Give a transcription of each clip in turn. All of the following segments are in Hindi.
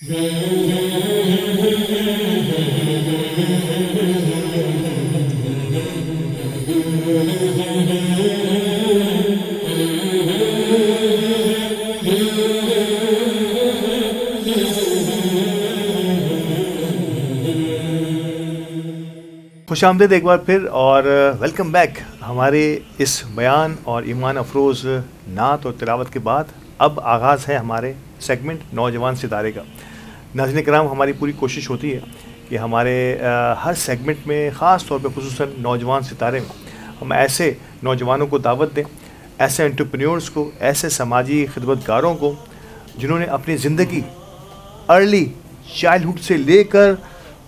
खुशामदीद एक बार फिर और वेलकम बैक हमारे इस बयान और ईमान अफरोज़ नात और तिलावत के बाद अब आगाज़ है हमारे सेगमेंट नौजवान सितारे का। नाज़रीन किराम, हमारी पूरी कोशिश होती है कि हमारे हर सेगमेंट में ख़ास तौर पे खुसूसन नौजवान सितारे में हम ऐसे नौजवानों को दावत दें, ऐसे एंटरप्रेन्योर्स को, ऐसे समाजी खिदमतगारों को जिन्होंने अपनी ज़िंदगी अर्ली चाइल्डहुड से लेकर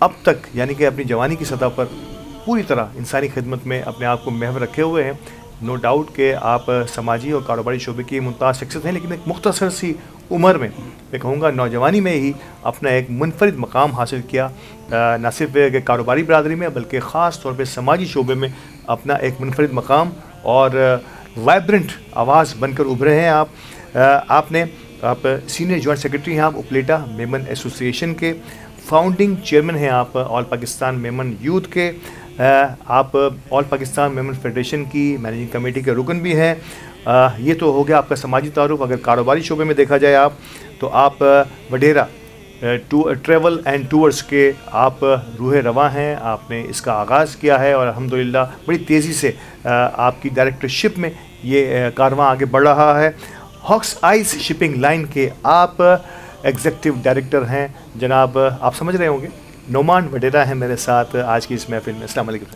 अब तक यानी कि अपनी जवानी की सतह पर पूरी तरह इंसानी खिदमत में अपने आप को महव रखे हुए हैं। नो डाउट कि आप समाजी और कारोबारी शोबे की मुमताज़ शख्सियत हैं, लेकिन एक मुख्तसर सी उम्र में मैं कहूँगा नौजवानी में ही अपना एक मुनफरिद मकाम हासिल किया, न सिर्फ कारोबारी बरदरी में बल्कि ख़ास तौर पर समाजी शोबे में अपना एक मुनफरिद मकाम और वाइब्रेंट आवाज़ बनकर उभरे हैं। आप सीनियर जॉइंट सेक्रेटरी हैं, आप उपलेटा मेमन एसोसिएशन के फाउंडिंग चेयरमैन हैं, आप ऑल पाकिस्तान मेमन यूथ के, आप ऑल पाकिस्तान मेमन फेडरेशन की मैनेजिंग कमेटी के रुकन भी हैं। ये तो हो गया आपका समाजी तारुफ। अगर कारोबारी शोबे में देखा जाए आप तो आप वडेरा ट्रैवल एंड टूर्स के आप रूह रवा हैं। आपने इसका आगाज़ किया है और अल्हम्दुलिल्लाह बड़ी तेज़ी से आपकी डायरेक्टरशिप में ये कारवां आगे बढ़ रहा है। हॉक्स आइस शिपिंग लाइन के आप एग्जीक्यूटिव डायरेक्टर हैं जनाब, आप समझ रहे होंगे नोमान वडेरा हैं मेरे साथ आज की इस महफिल में। अस्सलाम वालेकुम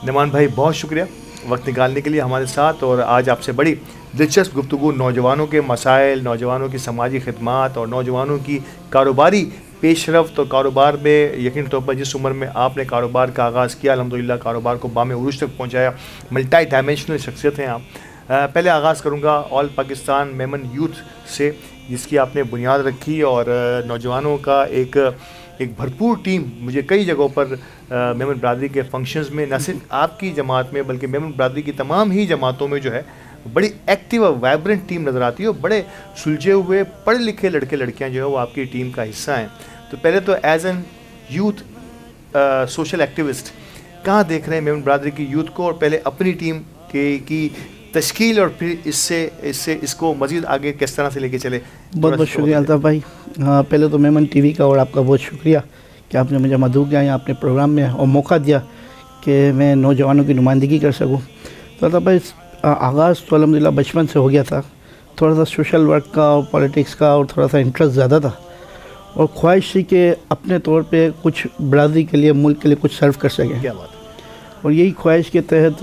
नोमान भाई, बहुत शुक्रिया वक्त निकालने के लिए हमारे साथ। और आज आपसे बड़ी दिलचस्प गुफ्तगू नौजवानों के मसाइल, नौजवानों की समाजी खिदमात और नौजवानों की कारोबारी पेशरफ्त और कारोबार में यकीन तौर पर जिस उम्र में आपने कारोबार का आगाज़ किया, अल्हम्दुलिल्लाह कारोबार को बामे उरूज तक पहुँचाया, मल्टी डायमेंशनल शख्सियत हैं आप। पहले आगाज़ करूँगा ऑल पाकिस्तान मेमन यूथ से, जिसकी आपने बुनियाद रखी और नौजवानों का एक भरपूर टीम मुझे कई जगहों पर मेमन बरदरी के फंक्शंस में न सिर्फ आपकी जमात में बल्कि मेमन बरदरी की तमाम ही जमातों में जो है बड़ी एक्टिव और वाइब्रेंट टीम नज़र आती है और बड़े सुलझे हुए पढ़े लिखे लड़के लड़कियां जो है वो आपकी टीम का हिस्सा हैं। तो पहले तो as an youth social activist कहाँ देख रहे हैं मेमन बरदरी की यूथ को, और पहले अपनी टीम की तश्कील और फिर इसको मज़ीद आगे किस तरह से लेके चले। बहुत बहुत शुक्रिया अल्ताफ़ भाई। हाँ, पहले तो मेमन टीवी का और आपका बहुत शुक्रिया कि आपने मुझे मदऊ किया यहाँ अपने प्रोग्राम में और मौका दिया कि मैं नौजवानों की नुमाइंदगी कर सकूँ। तो अल्ताफ़ भाई आगाज़ तो अल्हम्दुलिल्लाह बचपन से हो गया था। थोड़ा सा सोशल वर्क का और पॉलिटिक्स का और थोड़ा सा इंटरेस्ट ज़्यादा था और ख्वाहिश थी कि अपने तौर पर कुछ बरदरी के लिए, मुल्क के लिए कुछ सर्व कर सकें। क्या बात है। और यही ख्वाहिश के तहत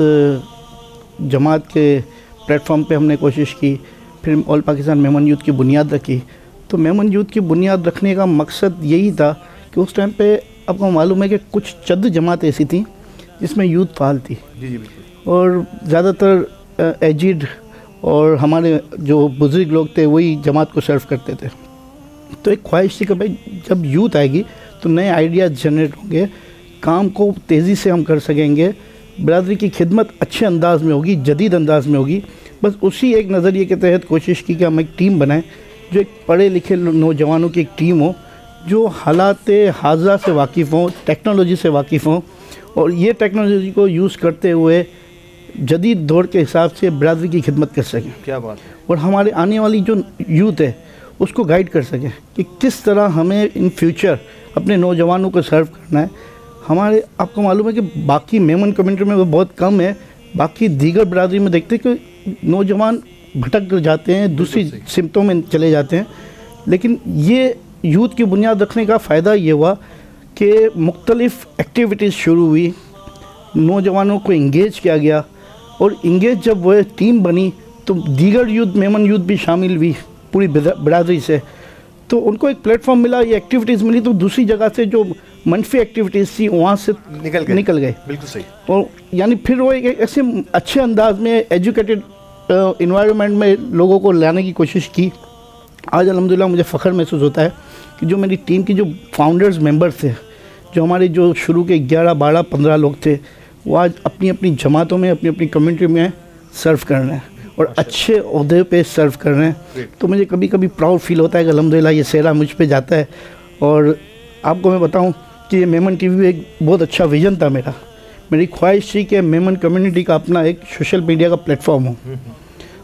जमात के प्लेटफॉर्म पे हमने कोशिश की, फिर ऑल पाकिस्तान मेमन यूथ की बुनियाद रखी। तो मेमन यूथ की बुनियाद रखने का मकसद यही था कि उस टाइम पे आपको मालूम है कि कुछ चंद जमात ऐसी थी जिसमें यूथ फाल थी। जी जी बिल्कुल। और ज़्यादातर एजिड और हमारे जो बुज़ुर्ग लोग थे वही जमात को सर्व करते थे। तो एक ख्वाहिश थी कि भाई जब यूथ आएगी तो नए आइडियाज़ जनरेट होंगे, काम को तेज़ी से हम कर सकेंगे, बरदरी की खिदमत अच्छे अंदाज में होगी, जदीद अंदाज में होगी। बस उसी एक नज़रिए के तहत कोशिश की कि हम एक टीम बनाएं जो एक पढ़े लिखे नौजवानों की एक टीम हो जो हालात हाज़ा से वाकिफ़ हों, टेक्नोलॉजी से वाकिफ़ हों और ये टेक्नोलॉजी को यूज़ करते हुए जदीद दौर के हिसाब से बरदरी की खिदमत कर सकें। क्या बात है। और हमारे आने वाली जो यूथ है उसको गाइड कर सकें कि किस तरह हमें इन फ्यूचर अपने नौजवानों को सर्व करना है। हमारे आपको मालूम है कि बाकी मेमन कम्युनिटी में वो बहुत कम है, बाकी दीगर बरदरी में देखते हैं कि नौजवान भटक जाते हैं, दूसरी सिमतों में चले जाते हैं। लेकिन ये यूथ की बुनियाद रखने का फ़ायदा ये हुआ कि मुख्तलिफ़ एक्टिविटीज़ शुरू हुई, नौजवानों को इंगेज किया गया और इंगेज जब वह टीम बनी तो दीगर यूथ, मेमन यूथ भी शामिल हुई पूरी बरदरी से। तो उनको एक प्लेटफॉर्म मिला, ये एक्टिविटीज़ मिली, तो दूसरी जगह से जो मनफी एक्टिविटीज़ थी वहाँ से निकल गए। बिल्कुल सही। और यानी फिर वो एक ऐसे अच्छे अंदाज में एजुकेटेड इन्वायरमेंट में लोगों को लाने की कोशिश की। आज अल्हम्दुलिल्लाह मुझे फ़ख्र महसूस होता है कि जो मेरी टीम की जो फाउंडर्स मेंबर्स थे, जो हमारे जो शुरू के 11, 12, 15 लोग थे, वो आज अपनी अपनी जमातों में, अपनी अपनी कम्युनिटी में सर्व कर रहे हैं। और अच्छे ओहदे पे सर्व कर रहे हैं। तो मुझे कभी कभी प्राउड फील होता है कि अल्हम्दुलिल्लाह ये सेहरा मुझ पे जाता है। और आपको मैं बताऊं कि ये मेमन टीवी एक बहुत अच्छा विज़न था मेरी ख्वाहिश थी कि मेमन कम्युनिटी का अपना एक सोशल मीडिया का प्लेटफॉर्म हो,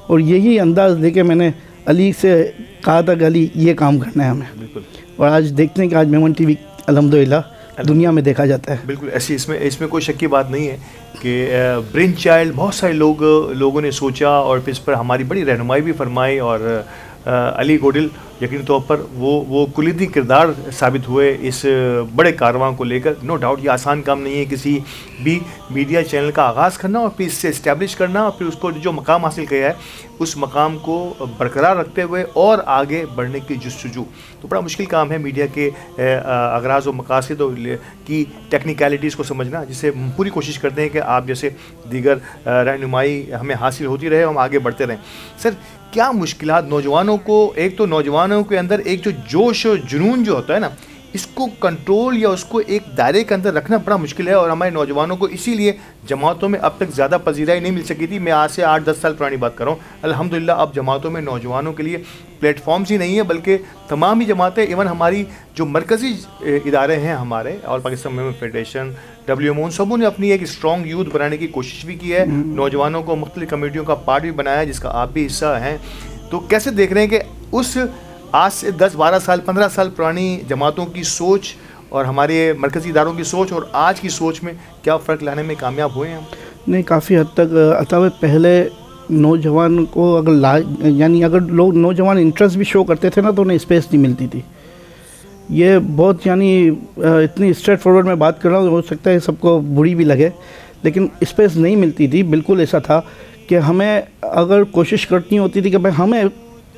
और यही अंदाज़ देके मैंने अली से कहा था कि अली ये काम करना है हमें, और आज देखते हैं कि आज मेमन टीवी अल्हम्दुलिल्लाह दुनिया में देखा जाता है। बिल्कुल ऐसी इसमें कोई शक की बात नहीं है कि ब्रेन चाइल्ड बहुत सारे लोगों ने सोचा और फिर इस पर हमारी बड़ी रहनुमाई भी फरमाई, और अली गोडिल यकीन तौर पर वो कुलीदी किरदार साबित हुए इस बड़े कारवां को लेकर। नो डाउट ये आसान काम नहीं है किसी भी मीडिया चैनल का आगाज़ करना और फिर इससे इस्टेब्लिश करना और फिर उसको जो मकाम हासिल किया है उस मकाम को बरकरार रखते हुए और आगे बढ़ने की जस्तजू। तो बड़ा मुश्किल काम है मीडिया के अगराज़ व मकासद की टेक्निकलिटीज़ को समझना, जिसे पूरी कोशिश करते हैं कि आप जैसे दीगर रहनुमाई हमें हासिल होती रहे, हम आगे बढ़ते रहें। सर क्या मुश्किलात नौजवानों को, एक तो नौजवानों के अंदर एक जो जोश और जुनून जो होता है ना, इसको कंट्रोल या उसको एक दायरे के अंदर रखना बड़ा मुश्किल है, और हमारे नौजवानों को इसीलिए जमातों में अब तक ज़्यादा पजीराई नहीं मिल सकी थी। मैं आज से 8-10 साल पुरानी बात कर रहा हूँ। अल्हम्दुलिल्लाह अब जमातों में नौजवानों के लिए प्लेटफॉर्म्स ही नहीं है, बल्कि तमाम ही जमातें, इवन हमारी जो मरकज़ी इदारे हैं हमारे और पाकिस्तान मेमन फेडरेशन, WMO, उन सबों ने अपनी एक स्ट्रॉन्ग यूथ बनाने की कोशिश भी की है, नौजवानों को मुख्तलिफ कमेटियों का पार्ट भी बनाया जिसका आप भी हिस्सा हैं। तो कैसे देख रहे हैं कि उस आज से 10-12 साल 15 साल पुरानी जमातों की सोच और हमारे मरकज़ी इदारों की सोच और आज की सोच में क्या फ़र्क लाने में कामयाब हुए हैं हम? नहीं, काफ़ी हद तक अतावे पहले नौजवान को अगर लोग नौजवान इंटरेस्ट भी शो करते थे ना तो उन्हें स्पेस नहीं मिलती थी। ये बहुत इतनी स्ट्रेट फॉरवर्ड में बात कर रहा हूँ, हो सकता है सबको बुरी भी लगे, लेकिन स्पेस नहीं मिलती थी। बिल्कुल ऐसा था कि हमें अगर कोशिश करनी होती थी कि भाई हमें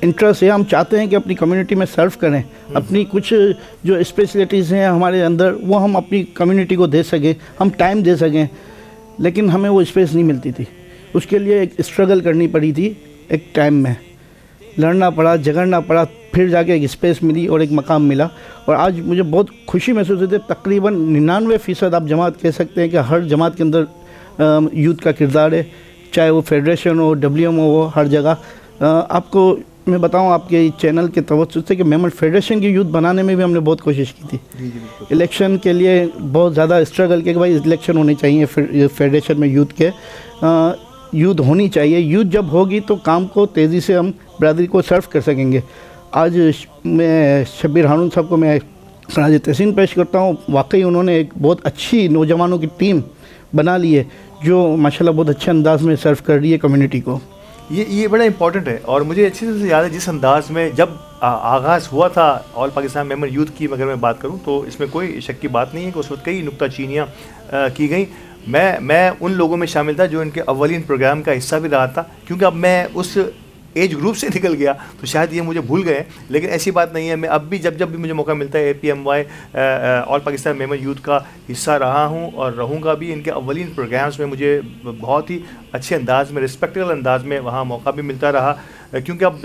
इंटरेस्ट है, हम चाहते हैं कि अपनी कम्युनिटी में सर्व करें, अपनी कुछ जो स्पेशलिटीज़ हैं हमारे अंदर वो हम अपनी कम्युनिटी को दे सकें, हम टाइम दे सकें, लेकिन हमें वो स्पेस नहीं मिलती थी। उसके लिए एक स्ट्रगल करनी पड़ी थी, एक टाइम में लड़ना पड़ा, झगड़ना पड़ा, फिर जाके एक स्पेस मिली और एक मकाम मिला। और आज मुझे बहुत खुशी महसूस होती है। तकरीबन 99% आप जमात कह सकते हैं कि हर जमात के अंदर यूथ का किरदार है, चाहे वो फेडरेशन हो, WMO हो, हर जगह। आपको मैं बताऊं आपके चैनल के तवज्जुह से कि मेमन फेडरेशन की यूथ बनाने में भी हमने बहुत कोशिश की थी। इलेक्शन के लिए बहुत ज़्यादा स्ट्रगल किया कि भाई इलेक्शन होने चाहिए फेडरेशन में, यूथ के यूथ होनी चाहिए। यूथ जब होगी तो काम को तेज़ी से हम बरादरी को सर्व कर सकेंगे। आज मैं शब्बीर हारून साहब को मैं खराज तहसीन पेश करता हूँ। वाकई उन्होंने एक बहुत अच्छी नौजवानों की टीम बना ली है जो माशाल्लाह बहुत अच्छे अंदाज में सर्व कर रही है कम्युनिटी को। ये बड़ा इंपॉर्टेंट है। और मुझे अच्छी तरह से याद है जिस अंदाज में जब आगाज़ हुआ था ऑल पाकिस्तान मेमन यूथ की, अगर मैं बात करूं तो इसमें कोई शक की बात नहीं है कि उस वक्त कई नुक्ताचीनियाँ की गई। मैं उन लोगों में शामिल था जो इनके अव्वलीन प्रोग्राम का हिस्सा भी रहा था, क्योंकि अब मैं उस एज ग्रुप से निकल गया तो शायद ये मुझे भूल गए, लेकिन ऐसी बात नहीं है। मैं अब भी जब भी मुझे मौका मिलता है APMY all Pakistan Memon youth का हिस्सा रहा हूँ और रहूँगा भी। इनके अव्वलीन प्रोग्राम्स में मुझे बहुत ही अच्छे अंदाज में, रिस्पेक्टेबल अंदाज में वहाँ मौका भी मिलता रहा, क्योंकि अब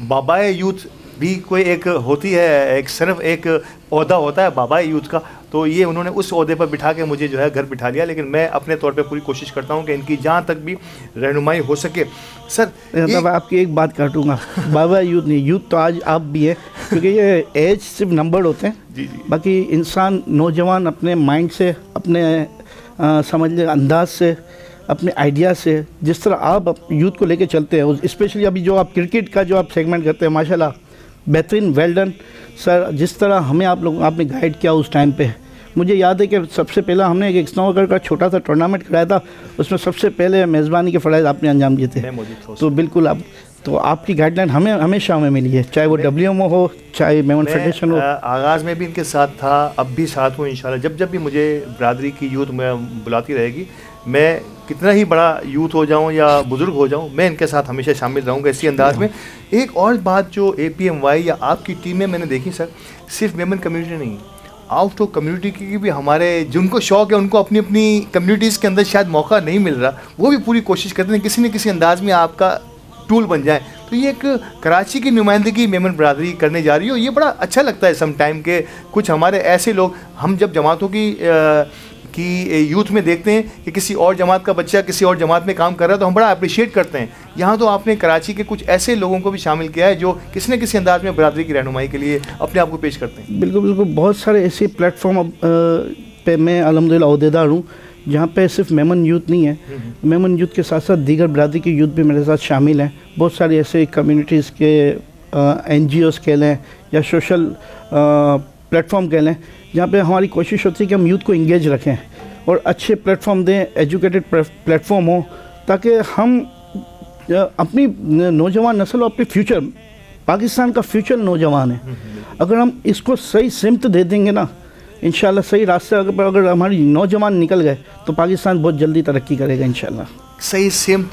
बाबाए यूथ भी कोई एक होती है, एक सिर्फ एक ओहदा होता है बाबाए यूथ का, तो ये उन्होंने उस ओहदे पर बिठा के मुझे जो है घर बिठा लिया। लेकिन मैं अपने तौर पे पूरी कोशिश करता हूँ कि इनकी जहाँ तक भी रहनुमाई हो सके। सर आपकी एक बात काटूंगा, बाबा यूथ नहीं, यूथ तो आज आप भी है, क्योंकि ये एज सिर्फ नंबर होते हैं। जी। बाकी इंसान नौजवान अपने माइंड से, अपने समझ ले अंदाज से, अपने आइडिया से, जिस तरह आप यूथ को लेके चलते हैं, स्पेशली अभी जो आप क्रिकेट का जो आप सेगमेंट करते हैं, माशाल्लाह बेहतरीन, वेल डन सर। जिस तरह हमें आपने गाइड किया उस टाइम पे, मुझे याद है कि सबसे पहला हमने एक स्नोकर का छोटा सा टूर्नामेंट कराया था, उसमें सबसे पहले मेज़बानी के फ़राइज़ आपने अंजाम दिए थे। तो बिल्कुल तो आपकी गाइडलाइन हमेशा हमें मिली है, चाहे वो WMO हो, चाहे मेमन फेडरेशन हो। आगाज़ में भी इनके साथ था, अब भी साथ हूँ इंशाल्लाह। जब भी मुझे बरादरी की यूथ में बुलाती रहेगी, मैं कितना ही बड़ा यूथ हो जाऊं या बुज़ुर्ग हो जाऊं, मैं इनके साथ हमेशा शामिल रहूंगा इसी अंदाज में। एक और बात जो APMY या आपकी टीम में मैंने देखी सर, सिर्फ मेमन कम्युनिटी नहीं, आउट ऑफ कम्युनिटी की भी हमारे जिनको शौक़ है, उनको अपनी अपनी कम्युनिटीज़ के अंदर शायद मौका नहीं मिल रहा, वो भी पूरी कोशिश करते हैं किसी न किसी अंदाज में आपका टूल बन जाए। तो ये एक कराची की नुमाइंदगी मेमन बरादरी करने जा रही हो, ये बड़ा अच्छा लगता है। सम टाइम के कुछ हमारे ऐसे लोग, हम जब जमातों की कि यूथ में देखते हैं कि किसी और जमात का बच्चा किसी और जमात में काम कर रहा है तो हम बड़ा अप्रिशिएट करते हैं। यहाँ तो आपने कराची के कुछ ऐसे लोगों को भी शामिल किया है जो किसी न किसी अंदाज में बरादरी की रहनुमाई के लिए अपने आप को पेश करते हैं। बिल्कुल बिल्कुल, बहुत सारे ऐसे प्लेटफॉर्म पे मैं अल्हम्दुलिल्लाह अहदेदार हूँ जहाँ पे सिर्फ मेमन यूथ नहीं है, मेमन यूथ के साथ साथ दीगर बरादरी के यूथ भी मेरे साथ शामिल हैं। बहुत सारे ऐसे कम्युनिटीज़ के NGOs कह लें या सोशल प्लेटफॉर्म कह लें, जहाँ पे हमारी कोशिश होती है कि हम यूथ को इंगेज रखें और अच्छे प्लेटफॉर्म दें, एजुकेटेड प्लेटफॉर्म हो, ताकि हम अपनी नौजवान नस्ल और अपने फ्यूचर, पाकिस्तान का फ्यूचर नौजवान है, अगर हम इसको सही सिमत दे देंगे ना, इंशाल्लाह सही रास्ते अगर हमारी नौजवान निकल गए तो पाकिस्तान बहुत जल्दी तरक्की करेगा इंशाल्लाह। सही सिमत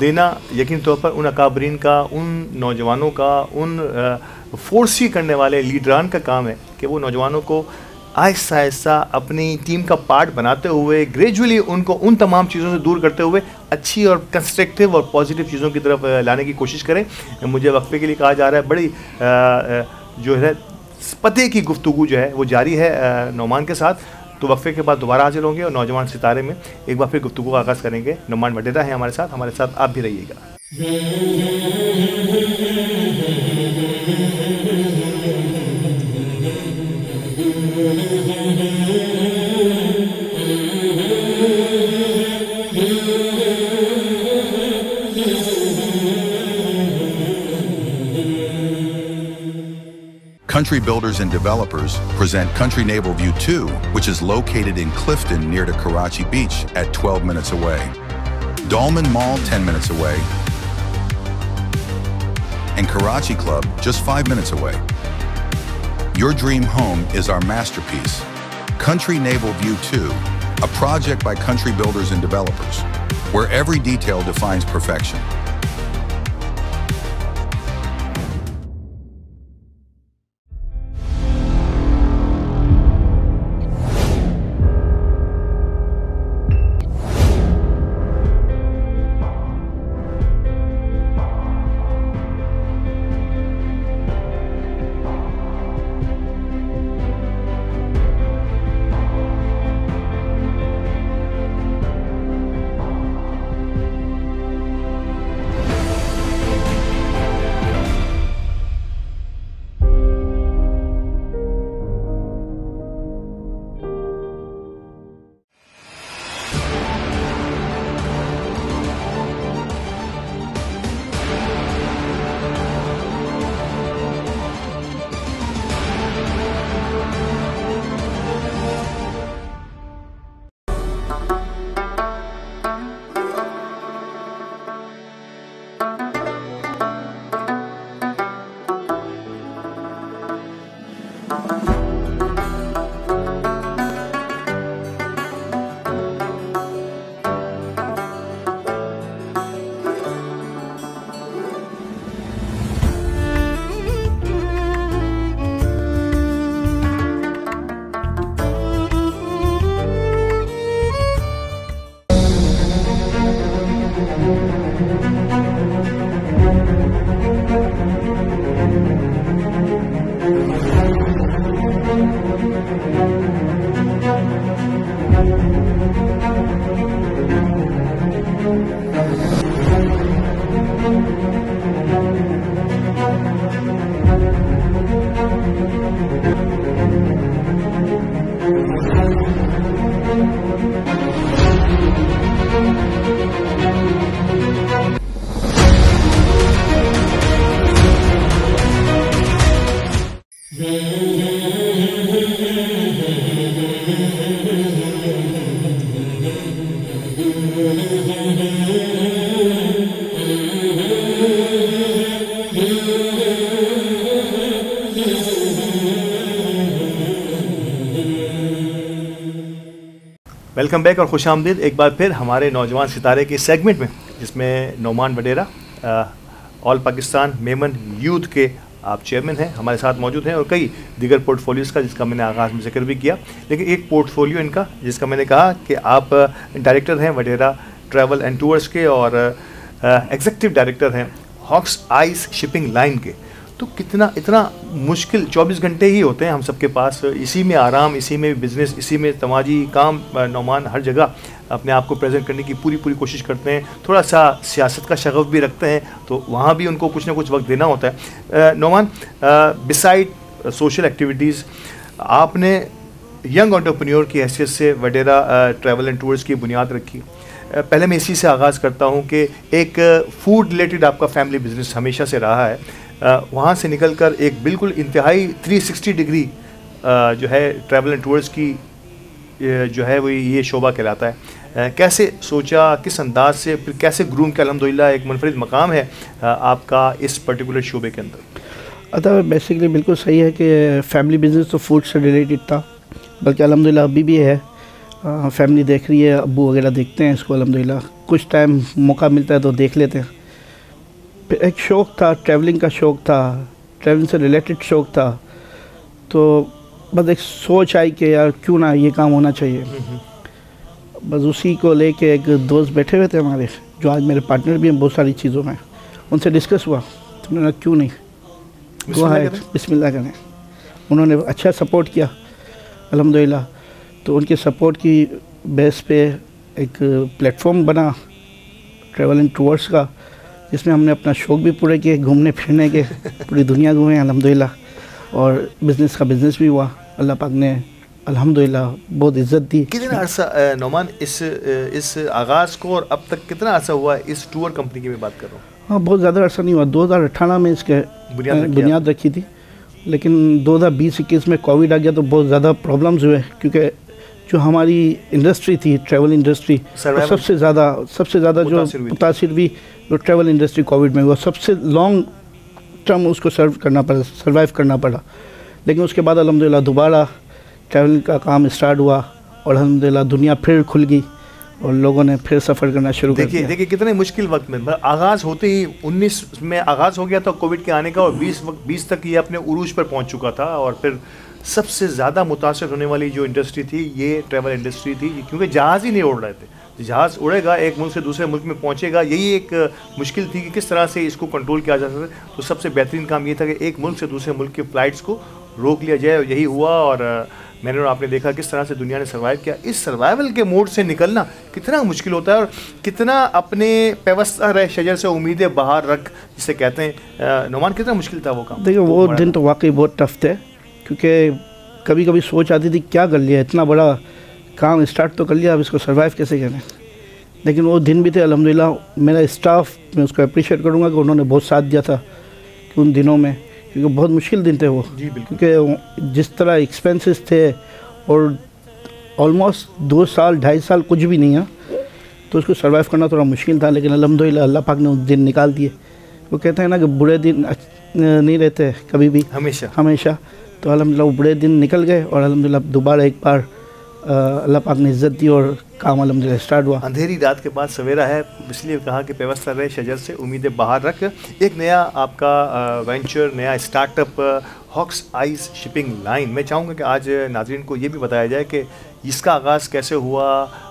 देना यकीन तौर पर उन अकाबरीन का, उन नौजवानों का, उन फोर्सी करने वाले लीडरान का काम है कि वो नौजवानों को आहिस्ता आहिस्ता अपनी टीम का पार्ट बनाते हुए ग्रेजुअली उनको उन तमाम चीज़ों से दूर करते हुए अच्छी और कंस्ट्रक्टिव और पॉजिटिव चीज़ों की तरफ लाने की कोशिश करें। मुझे वक्फे के लिए कहा जा रहा है, बड़ी जो है पते की गुफ्तगू जो है वो जारी है नौमान के साथ, तो वक्फे के बाद दोबारा हाजिर होंगे और नौजवान सितारे में एक बार फिर गुफ्तगू का आगाज़ करेंगे। नौमान वडेरा है हमारे साथ आप भी रहिएगा। Country Builders and Developers present Country Naval View 2, which is located in Clifton near to Karachi Beach at 12 minutes away. Dolman Mall 10 minutes away. And Karachi Club just 5 minutes away. Your dream home is our masterpiece. Country Naval View 2, a project by Country Builders and Developers, where every detail defines perfection. Welcome back और खुश आमदीद एक बार फिर हमारे नौजवान सितारे के सेगमेंट में, जिसमें नौमान वडेरा ऑल पाकिस्तान मेमन यूथ के आप चेयरमैन हैं, हमारे साथ मौजूद हैं और कई दीगर पोर्टफोलियोज़ का जिसका मैंने आगाज़ में जिक्र भी किया। लेकिन एक पोर्टफोलियो इनका जिसका मैंने कहा कि आप डायरेक्टर हैं वडेरा ट्रैवल एंड टूर्स के और एग्जीक्यूटिव डायरेक्टर हैं हॉक्स आइस शिपिंग लाइन के। तो कितना इतना मुश्किल 24 घंटे ही होते हैं हम सबके पास, इसी में आराम, इसी में बिजनेस, इसी में तमाजी काम, नौमान हर जगह अपने आप को प्रेजेंट करने की पूरी कोशिश करते हैं। थोड़ा सा सियासत का शगफ भी रखते हैं, तो वहाँ भी उनको कुछ ना कुछ वक्त देना होता है। नौमान, बिसाइड सोशल एक्टिविटीज़, आपने यंग एंटरप्रेन्योर की हैसियत से वडेरा ट्रैवल एंड टूर्स की बुनियाद रखी। पहले मैं इसी से आगाज़ करता हूँ कि एक फूड रिलेटेड आपका फैमिली बिजनेस हमेशा से रहा है, वहाँ से निकलकर एक बिल्कुल इंतहाई 360 डिग्री जो है ट्रैवल एंड टूर्स की जो है वो ये शोबा कहलाता है। कैसे सोचा, किस अंदाज से, फिर कैसे ग्रूम के अल्हम्दुलिल्लाह एक मुनफरिद मकाम है आपका इस पर्टिकुलर शोबे के अंदर? अतः बेसिकली बिल्कुल सही है कि फैमिली बिजनेस तो फूड से रिलेटेड था, बल्कि अल्हम्दुलिल्लाह अभी भी है। फैमिली देख रही है, अब्बू वगैरह देखते हैं इसको अल्हम्दुलिल्लाह, कुछ टाइम मौका मिलता है तो देख लेते हैं। फिर एक शौक़ था, ट्रैवलिंग का शौक़ था, ट्रैवलिंग से रिलेटेड शौक़ था, तो बस एक सोच आई कि यार क्यों ना ये काम होना चाहिए। बस उसी को लेके एक दोस्त बैठे हुए थे हमारे, जो आज मेरे पार्टनर भी हैं बहुत सारी चीज़ों में, उनसे डिस्कस हुआ, तो उन्होंने क्यों नहीं, बिस्मिल्लाह करें। उन्होंने अच्छा सपोर्ट किया अल्हम्दुलिल्लाह। तो उनके सपोर्ट की बेस पे एक प्लेटफॉर्म बना ट्रैवल एंड टूर्स का, जिसमें हमने अपना शौक़ भी पूरे किए, घूमने फिरने के, पूरी दुनिया घूमे अल्हम्दुलिल्लाह, और बिज़नेस का बिज़नेस भी हुआ। अल्लाह पाक ने अल्हम्दुलिल्लाह बहुत इज़्ज़त दी। कितना अर्सा नौमान इस आगाज़ को, और अब तक कितना अर्सा हुआ इस टूर कंपनी की मैं बात कर रहा हूँ? हाँ, बहुत ज़्यादा अर्सा नहीं हुआ। 2018 में इसके बुनियाद रखी थी, लेकिन 2020-21 में कोविड आ गया तो बहुत ज़्यादा प्रॉब्लम्स हुए, क्योंकि जो हमारी इंडस्ट्री थी, ट्रैवल इंडस्ट्री, सबसे ज़्यादा जो मुतासिर भी जो ट्रैवल इंडस्ट्री कोविड में हुआ, सबसे लॉन्ग टर्म उसको सर्वाइव करना पड़ा। लेकिन उसके बाद अल्हम्दुलिल्लाह दोबारा ट्रैवल का काम स्टार्ट हुआ, और अल्हम्दुलिल्लाह दुनिया फिर खुल गई और लोगों ने फिर सफ़र करना शुरू कर दिया। देखिए कितने मुश्किल वक्त में आगाज़ होते ही 19 में आगाज़ हो गया था कोविड के आने का, और 20 तक ये अपने उरूज पर पहुंच चुका था। और फिर सबसे ज़्यादा मुतासर होने वाली जो इंडस्ट्री थी ये ट्रैवल इंडस्ट्री थी, क्योंकि जहाज़ ही नहीं उड़ रहे थे। जहाज़ उड़ेगा, एक मुल्क से दूसरे मुल्क में पहुंचेगा, यही एक मुश्किल थी कि किस तरह से इसको कंट्रोल किया जा सके। तो सबसे बेहतरीन काम ये था कि एक मुल्क से दूसरे मुल्क के फ़्लाइट्स को रोक लिया जाए, यही हुआ। और मैंने और आपने देखा किस तरह से दुनिया ने सर्वाइव किया। इस सर्वाइवल के मोड से निकलना कितना मुश्किल होता है, और कितना अपने पेवस्ता रहे शजर से उम्मीदें बाहर रख जिसे कहते हैं। नौमान, कितना मुश्किल था वो काम? देखिए वो दिन तो वाकई बहुत टफ थे, क्योंकि कभी कभी सोच आती थी क्या कर लिया, इतना बड़ा काम स्टार्ट तो कर लिया, अब इसको सर्वाइव कैसे करें। लेकिन वो दिन भी थे अल्हम्दुलिल्लाह। मेरा स्टाफ, मैं उसको अप्रिशिएट करूँगा कि उन्होंने बहुत साथ दिया था कि उन दिनों में, क्योंकि बहुत मुश्किल दिन थे वो, क्योंकि जिस तरह एक्सपेंसेस थे, और ऑलमोस्ट 2 साल 2.5 साल कुछ भी नहीं है, तो उसको सर्वाइव करना थोड़ा मुश्किल था। लेकिन अल्हम्दुलिल्लाह अल्लाह पाक ने उस दिन निकाल दिए। वो कहते हैं ना कि बुरे दिन नहीं रहते कभी भी, हमेशा। तो अल्हम्दुलिल्लाह वो बुरे दिन निकल गए, और अल्हम्दुलिल्लाह दोबारा एक बार अल्लाह पाक ने इज़्ज़त दी और काम अल्हम्दुलिल्लाह स्टार्ट हुआ। अंधेरी रात के बाद सवेरा है, इसलिए कहा कि पेवस्ता रहे शजर से उम्मीदें बाहर रख। एक नया आपका वेंचर, नया startup, Hawks Ice Shipping Line. मैं चाहूँगा कि आज नाज़रीन को ये भी बताया जाए कि इसका आगाज़ कैसे हुआ।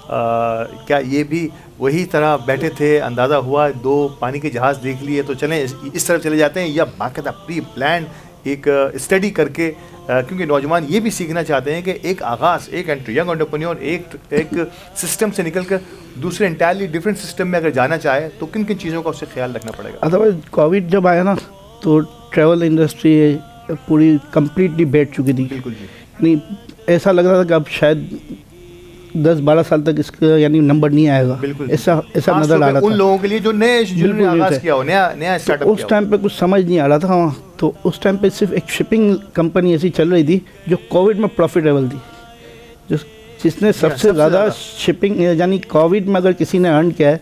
क्या ये भी वही तरह बैठे थे, अंदाज़ा हुआ 2 पानी के जहाज़ देख लिए तो चलें इस तरफ चले जाते हैं, या बाकायदा प्री प्लान एक स्टडी करके, क्योंकि नौजवान ये भी सीखना चाहते हैं कि एक आगाज़, एक यंग एंटरप्रेन्योर एक सिस्टम से निकल कर दूसरे इंटायरली डिफरेंट सिस्टम में अगर जाना चाहे तो किन किन चीज़ों का उससे ख्याल रखना पड़ेगा? अदरवाइज कोविड जब आया ना, तो ट्रैवल इंडस्ट्री पूरी कम्प्लीटली बैठ चुकी थी। बिल्कुल जी। यानी ऐसा लग रहा था कि अब शायद 10-12 साल तक इसका यानी नंबर नहीं आएगा। ऐसा नजर आ रहा था उन लोगों के लिए जो जिन्होंने आगाज़ किया हो, नया स्टार्टअप किया हो। उस टाइम पे कुछ समझ नहीं आ रहा था। तो उस टाइम पे सिर्फ एक शिपिंग कंपनी ऐसी चल रही थी जो कोविड में प्रॉफिटेबल थी, जिसने सबसे ज़्यादा शिपिंग, यानी कोविड में अगर किसी ने अर्न किया है,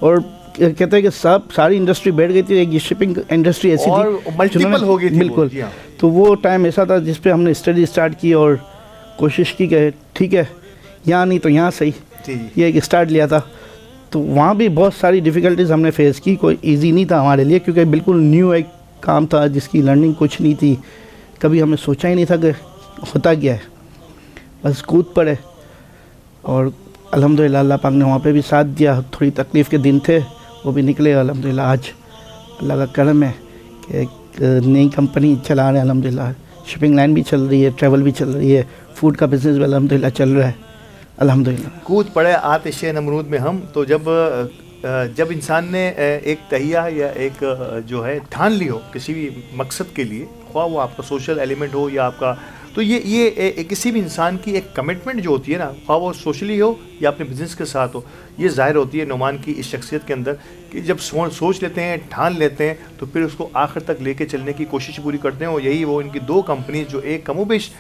और कहते हैं कि सारी इंडस्ट्री बैठ गई थी, एक शिपिंग इंडस्ट्री ऐसी थी मल्टीपल हो गई थी। बिल्कुल। तो वो टाइम ऐसा था जिस पे हमने स्टडी स्टार्ट की और कोशिश की कि ठीक है, यहाँ नहीं तो यहाँ सही, ये एक स्टार्ट लिया था। तो वहाँ भी बहुत सारी डिफ़िकल्टीज़ हमने फेस की, कोई इजी नहीं था हमारे लिए, क्योंकि बिल्कुल न्यू एक काम था जिसकी लर्निंग कुछ नहीं थी, कभी हमने सोचा ही नहीं था कि होता क्या है, बस कूद पड़े। और अल्हम्दुलिल्लाह अल्लाह पाक ने वहाँ पे भी साथ दिया। थोड़ी तकलीफ़ के दिन थे, वो भी निकले अल्हम्दुलिल्लाह। आज अल्लाह का करम है कि नई कंपनी चला रहे हैं अल्हम्दुलिल्लाह, शिपिंग लाइन भी चल रही है, ट्रैवल भी चल रही है, फूड का बिज़नेस भी अल्हम्दुलिल्लाह चल रहा है अल्हम्दुलिल्लाह। कूद पड़े आतिश नमरूद में हम, तो जब इंसान ने एक तहिया या एक जो है ठान ली हो किसी भी मकसद के लिए, ख्वाह वो आपका सोशल एलिमेंट हो या आपका, तो ये किसी भी इंसान की एक कमिटमेंट जो होती है ना, ख्वाह वो सोशली हो या अपने बिज़नेस के साथ हो, ये ज़ाहिर होती है नुमान की इस शख्सियत के अंदर कि जब सोच लेते हैं, ठान लेते हैं, तो फिर उसको आखिर तक लेके चलने की कोशिश पूरी करते हैं। और यही वो इनकी दो कंपनीज जो एक कमोबेश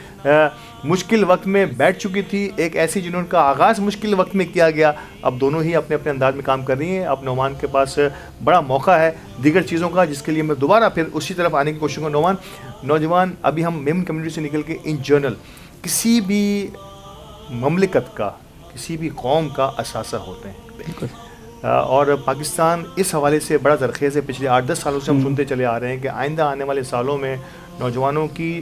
मुश्किल वक्त में बैठ चुकी थी, एक ऐसी जिन्होंने आगाज़ मुश्किल वक्त में किया गया, अब दोनों ही अपने अपने अंदाज में काम कर रही हैं। अब नुमान के पास बड़ा मौका है दीगर चीज़ों का, जिसके लिए मैं दोबारा फिर उसी तरफ आने की कोशिश करूँ। नुमान, नौजवान अभी हम मेमन कम्युनिटी से निकल के इन जनरल किसी भी ममलिकत का, किसी भी कौम का असासा होते हैं, बिल्कुल। और पाकिस्तान इस हवाले से बड़ा ज़रखेज़ है। पिछले 8-10 सालों से हम सुनते चले आ रहे हैं कि आइंदा आने वाले सालों में नौजवानों की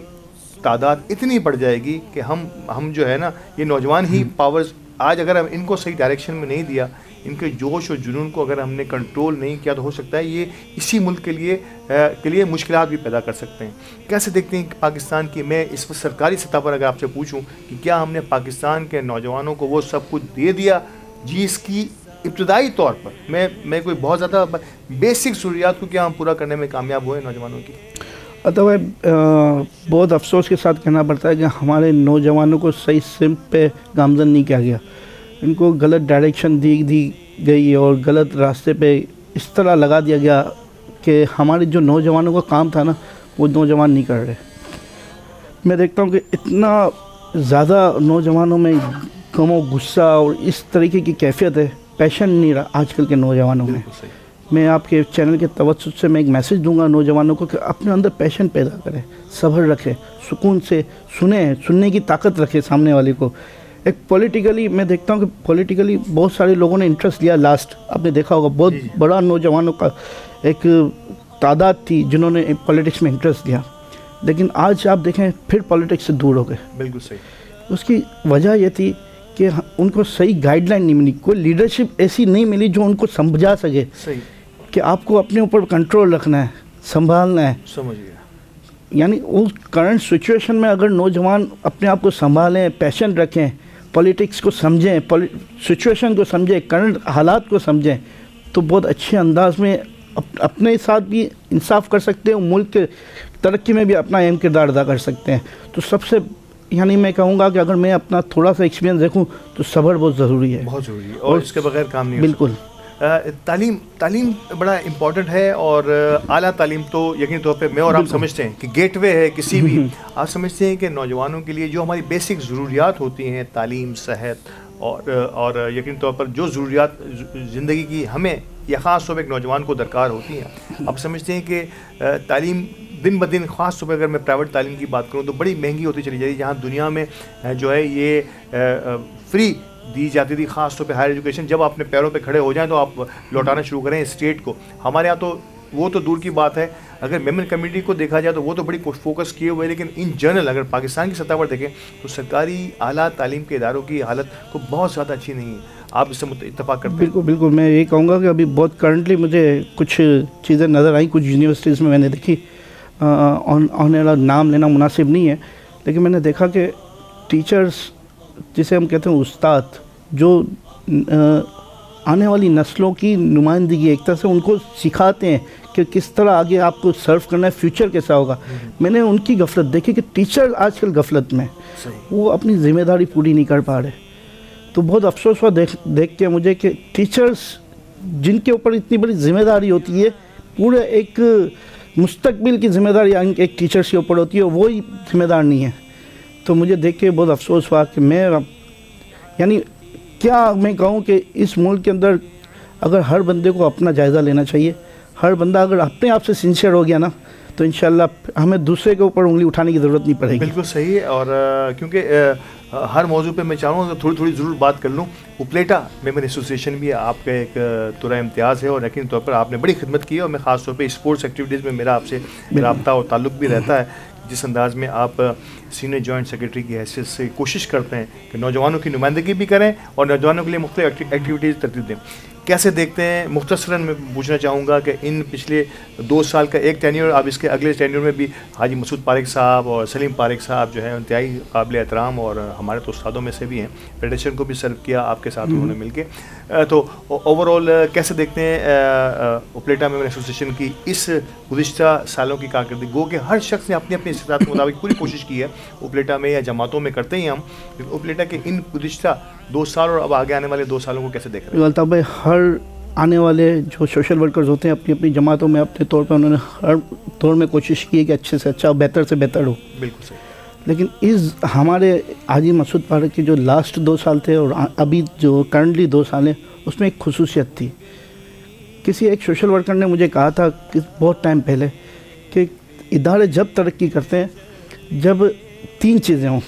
तादाद इतनी बढ़ जाएगी कि हम जो है ना, ये नौजवान ही पावर्स, आज अगर हम इनको सही डायरेक्शन में नहीं दिया, इनके जोश और जुनून को अगर हमने कंट्रोल नहीं किया, तो हो सकता है ये इसी मुल्क के लिए मुश्किलात भी पैदा कर सकते हैं। कैसे देखते हैं कि पाकिस्तान की, मैं इस पर सरकारी सतह पर अगर आपसे पूछूं कि क्या हमने पाकिस्तान के नौजवानों को वो सब कुछ दे दिया जिसकी इब्तदाई तौर पर मैं कोई बहुत ज़्यादा बेसिक ज़रूरियात को क्या हम पूरा करने में कामयाब हुए नौजवानों की? अतः बहुत अफसोस के साथ कहना पड़ता है कि हमारे नौजवानों को सही सिम पे गामजन नहीं किया गया, इनको गलत डायरेक्शन दी गई और गलत रास्ते पे इस तरह लगा दिया गया कि हमारे जो नौजवानों का काम था ना, वो नौजवान नहीं कर रहे। मैं देखता हूँ कि इतना ज़्यादा नौजवानों में गम और गुस्सा और इस तरीके की कैफियत है, पैशन नहीं रहा आजकल के नौजवानों में। मैं आपके चैनल के तवज्जुह से मैं एक मैसेज दूंगा नौजवानों को कि अपने अंदर पैशन पैदा करें, सब्र रखें, सुकून से सुनने की ताकत रखें सामने वाले को। एक पॉलिटिकली मैं देखता हूँ कि पॉलिटिकली बहुत सारे लोगों ने इंटरेस्ट लिया, लास्ट आपने देखा होगा बहुत बड़ा नौजवानों का एक तादाद थी जिन्होंने पॉलिटिक्स में इंटरेस्ट लिया, लेकिन आज आप देखें फिर पॉलिटिक्स से दूर हो गए। बिल्कुल सही। उसकी वजह यह थी कि उनको सही गाइडलाइन नहीं मिली, कोई लीडरशिप ऐसी नहीं मिली जो उनको समझा सके सही कि आपको अपने ऊपर कंट्रोल रखना है, संभालना है। समझ गया। यानी उस करंट सिचुएशन में अगर नौजवान अपने आप को संभालें, पैशन रखें, पॉलिटिक्स को समझें, सिचुएशन को समझें, करंट हालात को समझें, तो बहुत अच्छे अंदाज में अपने साथ भी इंसाफ कर सकते हैं और मुल्क के तरक्की में भी अपना अहम किरदार अदा कर सकते हैं। तो सबसे यानी मैं कहूँगा कि अगर मैं अपना थोड़ा सा एक्सपीरियंस देखूँ तो सब्र बहुत ज़रूरी है, बहुत ज़रूरी है, और इसके बगैर काम नहीं। बिल्कुल। तालीम बड़ा इम्पॉर्टेंट है, और आला तालीम तो यकीन तौर पे मैं और आप समझते हैं कि गेटवे है किसी भी, आप समझते हैं कि नौजवानों के लिए जो हमारी बेसिक ज़रूरियात होती हैं, तालीम, सेहत और यकीन तौर पर जो ज़रूरियात ज़िंदगी की हमें या ख़ास तौर पर एक नौजवान को दरकार होती हैं, आप समझते हैं कि तालीम दिन ब दिन, ख़ास तौर पर अगर मैं प्राइवेट तालीम की बात करूँ तो बड़ी महंगी होती चली जा रही है। जहाँ दुनिया में जो है ये फ्री दी जाती थी, ख़ास तौर पे हायर एजुकेशन, जब अपने पैरों पे खड़े हो जाएं तो आप लौटाना शुरू करें स्टेट को। हमारे यहाँ तो वो तो दूर की बात है, अगर मेमन कम्युनिटी को देखा जाए तो वो तो बड़ी फोकस किए हुए है, लेकिन इन जनरल अगर पाकिस्तान की सतह पर देखें तो सरकारी आला तालीम के इदारों की हालत को बहुत ज़्यादा अच्छी नहीं है। आप इससे इत्तेफाक करते हैं? बिल्कुल बिल्कुल। मैं ये कहूँगा कि अभी बहुत करंटली मुझे कुछ चीज़ें नज़र आई, कुछ यूनिवर्सिटीज़ में मैंने देखी, ऑन नाम लेना मुनासिब नहीं है, लेकिन मैंने देखा कि टीचर्स जिसे हम कहते हैं उस्ताद, जो आने वाली नस्लों की नुमाइंदगी एक तरह से उनको सिखाते हैं कि किस तरह आगे आपको सर्व करना है, फ्यूचर कैसा होगा। मैंने उनकी गफलत देखी कि टीचर आजकल गफलत में, वो अपनी ज़िम्मेदारी पूरी नहीं कर पा रहे। तो बहुत अफसोस हुआ देख के मुझे कि टीचर्स जिनके ऊपर इतनी बड़ी ज़िम्मेदारी होती है, पूरे एक मुस्तकबिल की ज़िम्मेदारी एक टीचर्स के ऊपर होती है, वो ही ज़िम्मेदार नहीं है। तो मुझे देख के बहुत अफसोस हुआ कि मैं यानी क्या मैं कहूँ कि इस मुल्क के अंदर अगर हर बंदे को अपना जायज़ा लेना चाहिए, हर बंदा अगर अपने आप से सिंसियर हो गया ना, तो इंशाल्लाह हमें दूसरे के ऊपर उंगली उठाने की ज़रूरत नहीं पड़ेगी। बिल्कुल सही है। और क्योंकि हर मौजू पे मैं चाहूँगा थोड़ी थोड़ी ज़रूर बात कर लूँ। उपलेटा मेमन एसोसिएशन भी आपका एक तुरा इम्तियाज़ है, और यकीन तौर पर आपने बड़ी खिदमत की है, और मैं ख़ास तौर पे स्पोर्ट्स एक्टिविटीज़ में मेरा आपसे रब्ता और ताल्लुक़ भी रहता है। जिस अंदाज़ में आप सीनियर जॉइंट सेक्रेटरी की हैसियत से कोशिश करते हैं कि नौजवानों की नुमाइंदगी भी करें और नौजवानों के लिए मुख्तलिफ एक्टिविटीज़ तरतीब दें। कैसे देखते हैं? मुख्तसरन मैं पूछना चाहूँगा कि इन पिछले 2 साल का एक टेन्योर, अब इसके अगले टेन्योर में भी हाजी मसूद पारिक साहब और सलीम पारिक साहब जो है इंतहाई काबिल एहतराम और हमारे तो उस्तादों में से भी हैं, फेडरेशन को भी सर्व किया आपके साथ उन्होंने मिलके। तो ओवरऑल कैसे देखते हैं उपलेटा मेमन एसोसिएशन की इस गुज़िश्ता सालों की कारकर्दगी? गो कि हर शख्स ने अपनी अपनी इस्तिताअत के मुताबिक पूरी कोशिश की है उपलेटा में या जमातों में करते ही हम, उपलेटा के इन गुज़िश्ता 2 साल और अब आगे आने वाले 2 सालों को कैसे देख रहे हैं? अल्ताफ़ भाई, हर आने वाले जो सोशल वर्कर्स होते हैं अपनी अपनी जमातों में अपने तौर पर उन्होंने हर तौर में कोशिश की है कि अच्छे से अच्छा और बेहतर से बेहतर हो। बिल्कुल सही। लेकिन इस हमारे हाजी मसूद पारिक के जो लास्ट 2 साल थे और अभी जो करंटली 2 साल हैं, उसमें एक खुसूसियत थी। किसी एक सोशल वर्कर ने मुझे कहा था कि बहुत टाइम पहले कि इदारे जब तरक्की करते हैं जब 3 चीज़ें हों,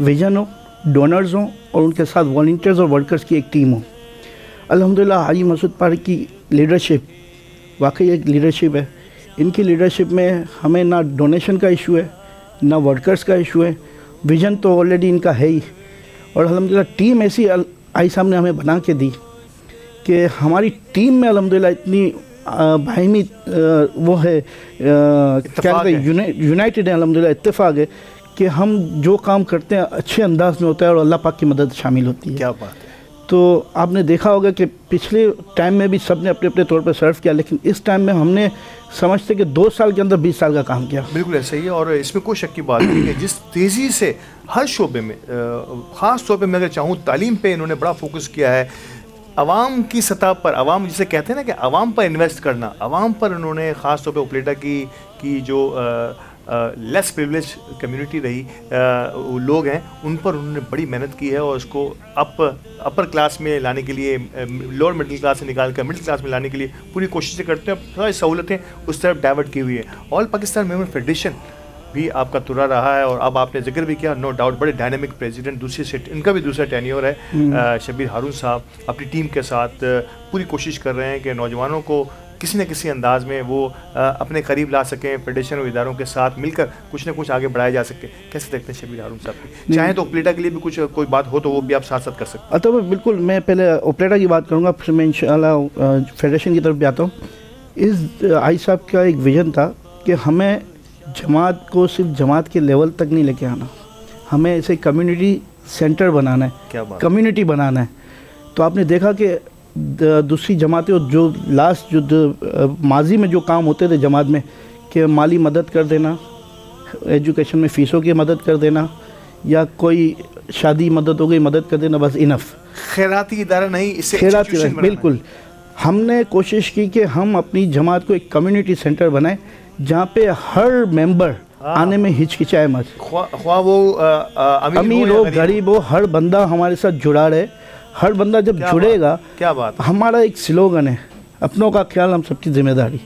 विजन हो, डोनर्स हों और उनके साथ वॉलंटियर्स और वर्कर्स की एक टीम हो। अल्हम्दुलिल्लाह हाजी मसूद पारिक की लीडरशिप वाकई एक लीडरशिप है। इनकी लीडरशिप में हमें ना डोनेशन का इशू है ना वर्कर्स का इशू है, विज़न तो ऑलरेडी इनका है ही, और अल्हम्दुलिल्लाह टीम ऐसी आई साहब ने हमें बना के दी कि हमारी टीम में अल्हम्दुलिल्लाह इतनी बाहिमी वो है, क्या कहते हैं, यूनाइटेड है अल्हम्दुलिल्लाह, इत्तेफाक है कि हम जो काम करते हैं अच्छे अंदाज में होता है और अल्लाह पाक की मदद शामिल होती है। क्या बात है। तो आपने देखा होगा कि पिछले टाइम में भी सब ने अपने अपने तौर पर सर्व किया, लेकिन इस टाइम में हमने समझते कि 2 साल के अंदर 20 साल का काम किया। बिल्कुल ऐसा ही है, और इसमें कोई शक की बात नहीं है। जिस तेज़ी से हर शोबे में, ख़ास तौर पे मैं अगर चाहूँ तालीम पे इन्होंने बड़ा फोकस किया है, आवाम की सतह पर, आवाम जिसे कहते हैं ना कि आवाम पर इन्वेस्ट करना, आवाम पर उन्होंने ख़ास तौर पे उपलेटा की जो लेस प्रिविलेज कम्युनिटी रही, लोग हैं, उन पर उन्होंने बड़ी मेहनत की है और उसको अपर क्लास में लाने के लिए, लोअर मिडिल क्लास से निकाल कर मिडिल क्लास में लाने के लिए पूरी कोशिशें करते हैं। सारी सहूलतें उस तरफ डाइवर्ट की हुई है। ऑल पाकिस्तान मेमन फेडरेशन भी आपका तुरा रहा है, और अब आपने जिक्र भी किया, नो डाउट बड़े डायनामिक प्रेसिडेंट, दूसरी से इनका भी दूसरा टेन्योर है। शबीर हारून साहब अपनी टीम के साथ पूरी कोशिश कर रहे हैं कि नौजवानों को किसी न किसी अंदाज में वो अपने करीब ला सकें, फेडरेशन और इदारों के साथ मिलकर कुछ न कुछ आगे बढ़ाया जा सके। कैसे देखते हैं शबीर हारून साहब की? चाहें तो उपलेटा के लिए भी कुछ कोई बात हो तो वो भी आप साथ साथ कर सकते हैं। तो बिल्कुल, मैं पहले उपलेटा की बात करूँगा, फिर मैं इंशाल्लाह फेडरेशन की तरफ भी आता हूँ। इस आई साहब का एक विज़न था कि हमें जमात को सिर्फ जमात के लेवल तक नहीं लेके आना, हमें इसे कम्युनिटी सेंटर बनाना है, क्या बात, कम्युनिटी बनाना है। तो आपने देखा कि दूसरी जमातें जो लास्ट जो माजी में जो काम होते थे जमात में, कि माली मदद कर देना, एजुकेशन में फ़ीसों की मदद कर देना, या कोई शादी मदद हो गई मदद कर देना, बस इनफ। खैराती इदारा नहीं, इससे खैराती, बिल्कुल। हमने कोशिश की कि हम अपनी जमात को एक कम्युनिटी सेंटर बनाएं जहाँ पे हर मेंबर आने में हिचकिचाए मत, ख्वाह वो अमीर हो गरीब हो, हर बंदा हमारे साथ जुड़ा रहे। हर बंदा जब जुड़ेगा, क्या बात, हमारा एक स्लोगन है, अपनों का ख्याल हम सबकी जिम्मेदारी।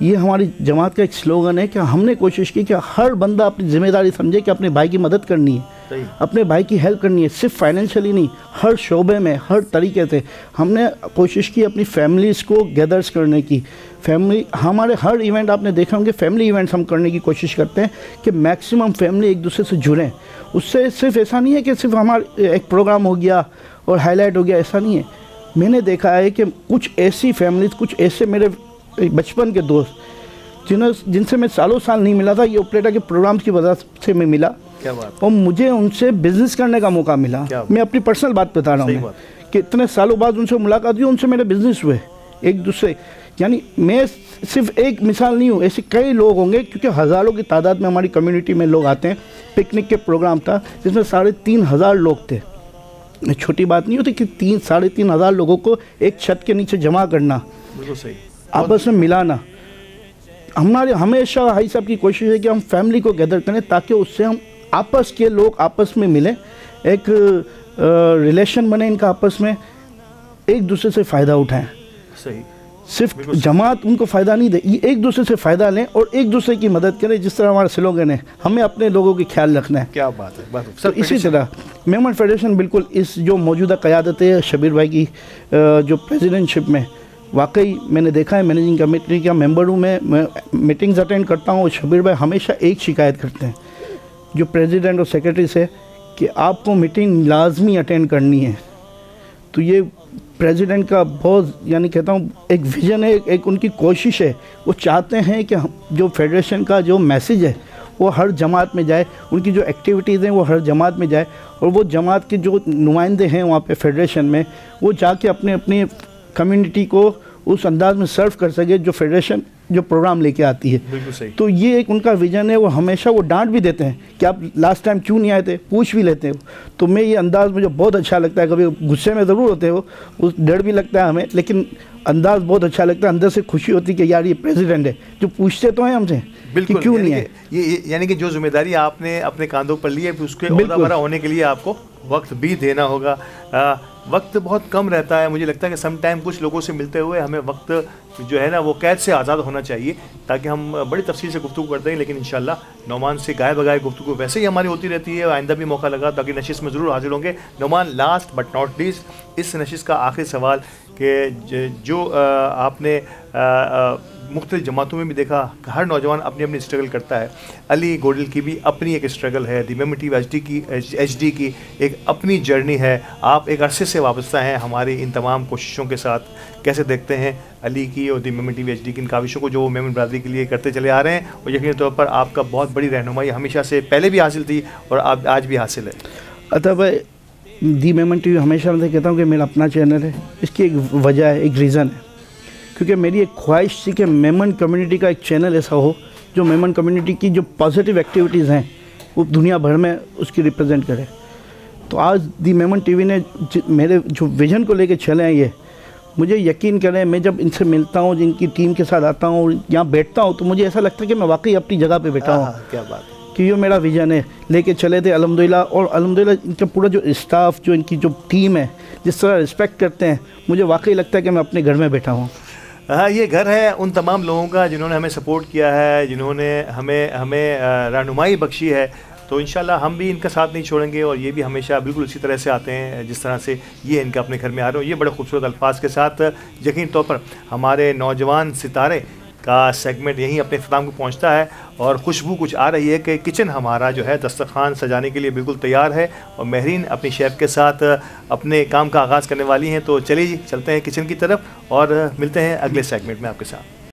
ये हमारी जमात का एक स्लोगन है कि हमने कोशिश की कि हर बंदा अपनी जिम्मेदारी समझे कि अपने भाई की मदद करनी है, अपने भाई की हेल्प करनी है, सिर्फ फाइनेंशियली नहीं, हर शोबे में, हर तरीके से। हमने कोशिश की अपनी फैमिलीज़ को गैदर्स करने की। फैमिली, हमारे हर इवेंट आपने देखा होंगे, फैमिली इवेंट्स हम करने की कोशिश करते हैं कि मैक्सिमम फैमिली एक दूसरे से जुड़ें। उससे सिर्फ ऐसा नहीं है कि सिर्फ हमारा एक प्रोग्राम हो गया और हाईलाइट हो गया, ऐसा नहीं है। मैंने देखा है कि कुछ ऐसी फैमिलीज, कुछ ऐसे मेरे बचपन के दोस्त जिनसे मैं सालों साल नहीं मिला था, ये उपलेटा के प्रोग्राम्स की वजह से मैं मिला। क्या बात, और मुझे उनसे बिजनेस करने का मौका मिला। मैं अपनी पर्सनल बात बता रहा हूँ कि इतने सालों बाद उनसे मुलाकात हुई, उनसे मेरे बिजनेस हुए एक दूसरे। यानी मैं सिर्फ एक मिसाल नहीं हूँ, ऐसे कई लोग होंगे, क्योंकि हज़ारों की तादाद में हमारी कम्युनिटी में लोग आते हैं। पिकनिक के प्रोग्राम था जिसमें 3,500 लोग थे। छोटी बात नहीं होती कि 3,500 लोगों को एक छत के नीचे जमा करना, बिल्कुल सही, आपस में मिलाना। हमारे हमेशा हाई साहब की कोशिश है कि हम फैमिली को गैदर करें ताकि उससे हम आपस के लोग आपस में मिलें, एक रिलेशन बने इनका, आपस में एक दूसरे से फ़ायदा उठाएं। सही, सिर्फ जमात उनको फ़ायदा नहीं दे, ये एक दूसरे से फ़ायदा लें और एक दूसरे की मदद करें। जिस तरह हमारा स्लोगन है, हमें अपने लोगों की ख्याल रखना है। क्या बात है, तो इसी तरह मेमन फेडरेशन बिल्कुल इस जो मौजूदा क़यादत है शबीर भाई की जो प्रेसिडेंटशिप में, वाकई मैंने देखा है, मैनेजिंग कमेटी का मेंबर हूँ मैं मीटिंग्स अटेंड करता हूँ। शबीर भाई हमेशा एक शिकायत करते हैं जो प्रेसिडेंट और सेक्रेटरी से, कि आपको मीटिंग लाजमी अटेंड करनी है। तो ये प्रेसिडेंट का बहुत यानी कहता हूँ एक विज़न है, एक उनकी कोशिश है। वो चाहते हैं कि जो फेडरेशन का जो मैसेज है वो हर जमात में जाए, उनकी जो एक्टिविटीज़ हैं वो हर जमात में जाए, और वो जमात के जो नुमाइंदे हैं वहाँ पे फेडरेशन में वो जाके अपने अपनी कम्युनिटी को उस अंदाज में सर्व कर सके जो फेडरेशन जो प्रोग्राम लेके आती है। बिल्कुल सही। तो ये एक उनका विजन है। वो हमेशा वो डांट भी देते हैं कि आप लास्ट टाइम क्यों नहीं आए थे, पूछ भी लेते हो। तो मैं ये अंदाज़ मुझे बहुत अच्छा लगता है। कभी गुस्से में ज़रूर होते हो, उस डर भी लगता है हमें, लेकिन अंदाज़ बहुत अच्छा लगता है। अंदर से खुशी होती है कि यार ये प्रेसिडेंट है जो पूछते तो हैं हमसे कि क्यों नहीं है। ये यानी कि जो जिम्मेदारी आपने अपने कांधों पर ली है उसके ओहदावारा होने के लिए आपको वक्त भी देना होगा। वक्त बहुत कम रहता है। मुझे लगता है कि सम टाइम कुछ लोगों से मिलते हुए हमें वक्त जो है ना वो कैद से आज़ाद होना चाहिए, ताकि हम बड़ी तफसील से गुफ्तगू करते हैं। लेकिन इंशाल्लाह नौमान से गाय बगाए गुफ्तगू वैसे ही हमारी होती रहती है। आइंदा भी मौका लगा ताकि नशिश में ज़रूर हाजिर होंगे। Nauman, last but not least, इस नशिश का आखिरी सवाल कि जो आपने मुख्तलिफ जमातों में भी देखा, हर नौजवान अपनी अपनी स्ट्रगल करता है। अली गोडल की भी अपनी एक स्ट्रगल है, दी मेमन टीवी HD की एक अपनी जर्नी है। आप एक अरसे से वाबस्ता हैं हमारी इन तमाम कोशिशों के साथ। कैसे देखते हैं अली की और दी मेमन टीवी HD की इन काविशों को जो वो मेमन बरादरी के लिए करते चले आ रहे हैं? और यकीनी तौर पर आपका बहुत बड़ी रहनुमाई हमेशा से पहले भी हासिल थी और आज भी हासिल है। अतः भाई, दी मेमन टीवी हमेशा मैं कहता हूँ कि मेरा अपना चैनल है। इसकी एक वजह है, एक रीज़न है, क्योंकि मेरी एक ख्वाहिश थी कि मेमन कम्युनिटी का एक चैनल ऐसा हो जो मेमन कम्युनिटी की जो पॉजिटिव एक्टिविटीज़ हैं वो दुनिया भर में उसकी रिप्रेजेंट करे। तो आज दी मेमन टीवी ने मेरे जो विज़न को लेके चले हैं, ये मुझे यकीन करें, मैं जब इनसे मिलता हूँ, जिनकी टीम के साथ आता हूँ, यहाँ बैठता हूँ, तो मुझे ऐसा लगता है कि मैं वाकई अपनी जगह पे बैठा हूँ। क्या बात है कि ये मेरा विज़न है, लेके चले थे अल्हम्दुलिल्लाह। और अल्हम्दुलिल्लाह इनका पूरा जो स्टाफ, जो इनकी जो टीम है, जिस तरह रिस्पेक्ट करते हैं, मुझे वाकई लगता है कि मैं अपने घर में बैठा हूँ। हाँ, ये घर है उन तमाम लोगों का जिन्होंने हमें सपोर्ट किया है, जिन्होंने हमें रहनुमाई बख्शी है। तो इंशाल्लाह हम भी इनका साथ नहीं छोड़ेंगे और ये भी हमेशा बिल्कुल उसी तरह से आते हैं जिस तरह से ये इनका अपने घर में आ रहे हो। ये बड़े खूबसूरत अल्फाज के साथ यकीनी तौर पर हमारे नौजवान सितारे का सेगमेंट यहीं अपने इख्तिताम को पहुंचता है। और खुशबू कुछ आ रही है कि किचन हमारा जो है दस्तरखान सजाने के लिए बिल्कुल तैयार है और महरीन अपनी शेफ़ के साथ अपने काम का आगाज़ करने वाली हैं। तो चलिए जी, चलते हैं किचन की तरफ और मिलते हैं अगले सेगमेंट में आपके साथ।